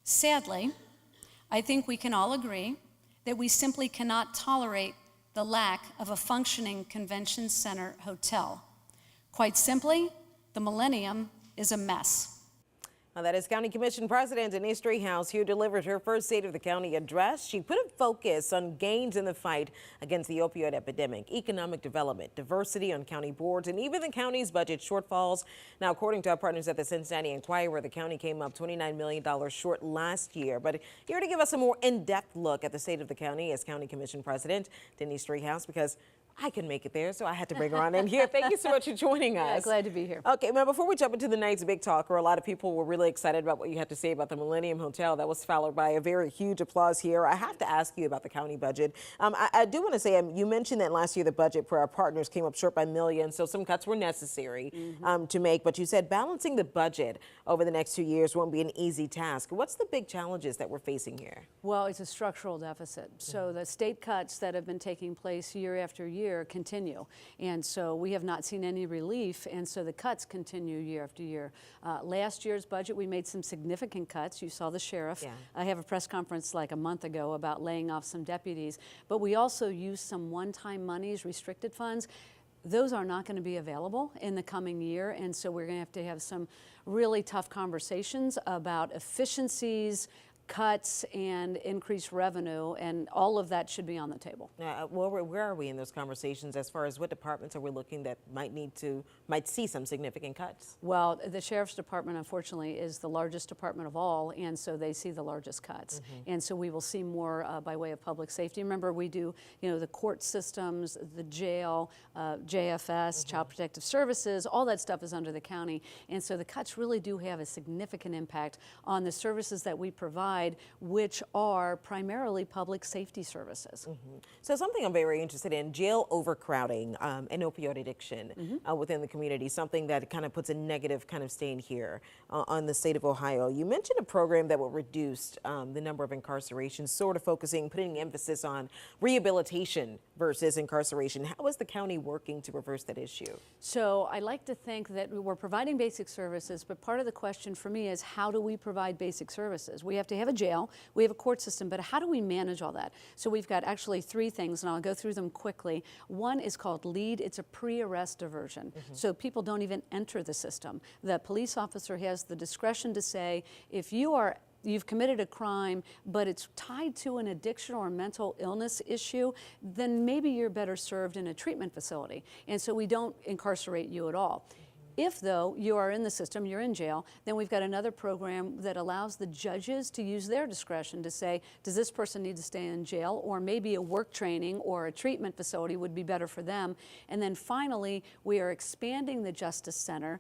Sadly, I think we can all agree that we simply cannot tolerate the lack of a functioning convention center hotel. Quite simply, the Millennium is a mess. Now, that is County Commission President Denise Driehaus, who delivered her first State of the County address. She put a focus on gains in the fight against the opioid epidemic, economic development, diversity on county boards, and even the county's budget shortfalls. Now, according to our partners at the Cincinnati Enquirer, the county came up $29 million short last year. But here to give us a more in-depth look at the state of the county is County Commission President Denise Driehaus, because I couldn't make it there, so I had to bring her on in here. Thank you so much for joining us. Yeah, glad to be here. Okay, now before we jump into the night's big talker, a lot of people were really excited about what you had to say about the Millennium Hotel. That was followed by a very huge applause here. I have to ask you about the county budget. I do want to say, you mentioned that last year the budget for our partners came up short by millions, so some cuts were necessary to make. But you said balancing the budget over the next 2 years won't be an easy task. What's the big challenges that we're facing here? Well, it's a structural deficit. So the state cuts that have been taking place year after year continue. And so we have not seen any relief, and so the cuts continue year after year. Last year's budget, we made some significant cuts. You saw the sheriff. Yeah. I have a press conference like a month ago about laying off some deputies, but we also used some one-time monies, restricted funds. Those are not going to be available in the coming year, and so we're going to have some really tough conversations about efficiencies, cuts, and increased revenue, and all of that should be on the table. Where are we in those conversations as far as what departments are we looking that might see some significant cuts? Well, the Sheriff's Department, unfortunately, is the largest department of all, and so they see the largest cuts. And so we will see more by way of public safety. Remember, we do, the court systems, the jail, JFS, Child Protective Services, all that stuff is under the county. And so the cuts really do have a significant impact on the services that we provide, which are primarily public safety services. So something I'm very interested in, jail overcrowding and opioid addiction within the community, something that kind of puts a negative kind of stain here on the state of Ohio. You mentioned a program that will reduce the number of incarcerations, sort of putting emphasis on rehabilitation versus incarceration. How is the county working to reverse that issue? So I like to think that we're providing basic services, but part of the question for me is, how do we provide basic services? We have to have a jail, we have a court system, but how do we manage all that? So we've got actually 3 things, and I'll go through them quickly. One is called LEAD. It's a pre-arrest diversion. So people don't even enter the system. The police officer has the discretion to say, if you've committed a crime, but it's tied to an addiction or a mental illness issue, then maybe you're better served in a treatment facility. And so we don't incarcerate you at all. If, though, you are in the system, you're in jail, then we've got another program that allows the judges to use their discretion to say, does this person need to stay in jail, or maybe a work training or a treatment facility would be better for them. And then finally, we are expanding the Justice Center.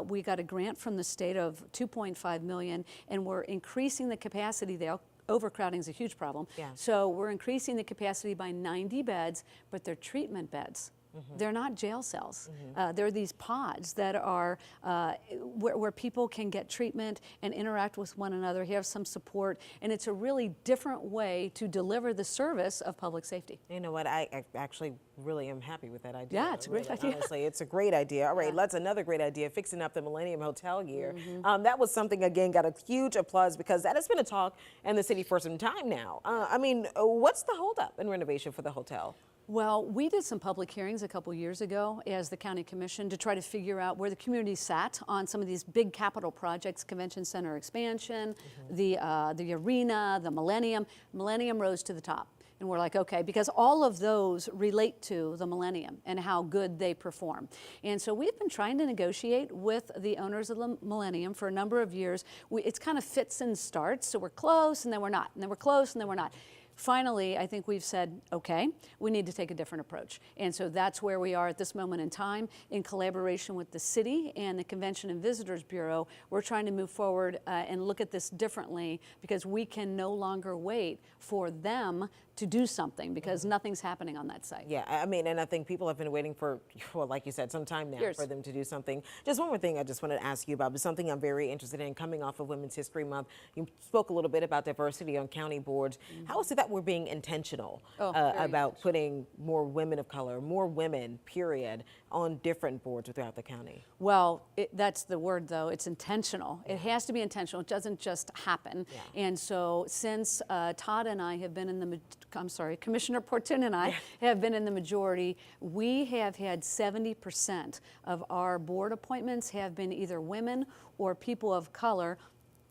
We got a grant from the state of $2.5 million, and we're increasing the capacity there. Overcrowding is a huge problem. So we're increasing the capacity by 90 beds, but they're treatment beds. They're not jail cells. They're these pods that are where people can get treatment and interact with one another, have some support, and it's a really different way to deliver the service of public safety. You know what, I actually really am happy with that idea. Yeah, it's a great idea. Honestly, it's a great idea. All right, that's another great idea, fixing up the Millennium Hotel here. That was something, again, got a huge applause, because that has been a talk in the city for some time now. I mean, what's the holdup in renovation for the hotel? Well, we did some public hearings a couple years ago as the County Commission to try to figure out where the community sat on some of these big capital projects, convention center expansion, the arena, the Millennium. Millennium rose to the top. And we're like, okay, because all of those relate to the Millennium and how good they perform. And so we've been trying to negotiate with the owners of the Millennium for a number of years. It's kind of fits and starts, so we're close and then we're not, and then we're close and then we're not. Finally, I think we've said, okay, we need to take a different approach. And so that's where we are at this moment in time. In collaboration with the city and the Convention and Visitors Bureau, we're trying to move forward and look at this differently, because we can no longer wait for them to do something, because nothing's happening on that site. Yeah, I mean, and I think people have been waiting for, well, like you said, some time now for them to do something. Just one more thing I just wanted to ask you about, but something I'm very interested in coming off of Women's History Month. You spoke a little bit about diversity on county boards. How is it that that we're being intentional very about putting more women of color, more women, period, on different boards throughout the county? Well, that's the word, though. It's intentional. It has to be intentional. It doesn't just happen. And so since Todd and I have been in the, Commissioner Portun and I have been in the majority, we have had 70% of our board appointments have been either women or people of color.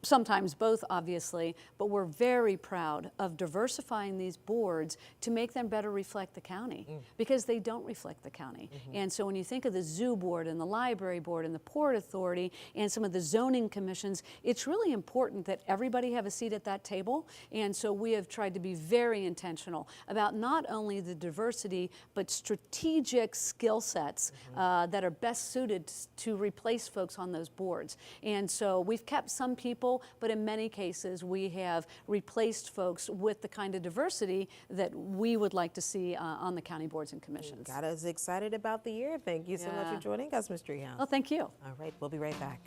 Sometimes both, obviously, but we're very proud of diversifying these boards to make them better reflect the county, because they don't reflect the county. And so when you think of the zoo board and the library board and the port authority and some of the zoning commissions, it's really important that everybody have a seat at that table. And so we have tried to be very intentional about not only the diversity, but strategic skill sets that are best suited to replace folks on those boards. And so we've kept some people, but in many cases we have replaced folks with the kind of diversity that we would like to see on the county boards and commissions. Got us excited about the year. Thank you so much for joining us, Ms. Driehaus. Well, thank you. All right, we'll be right back.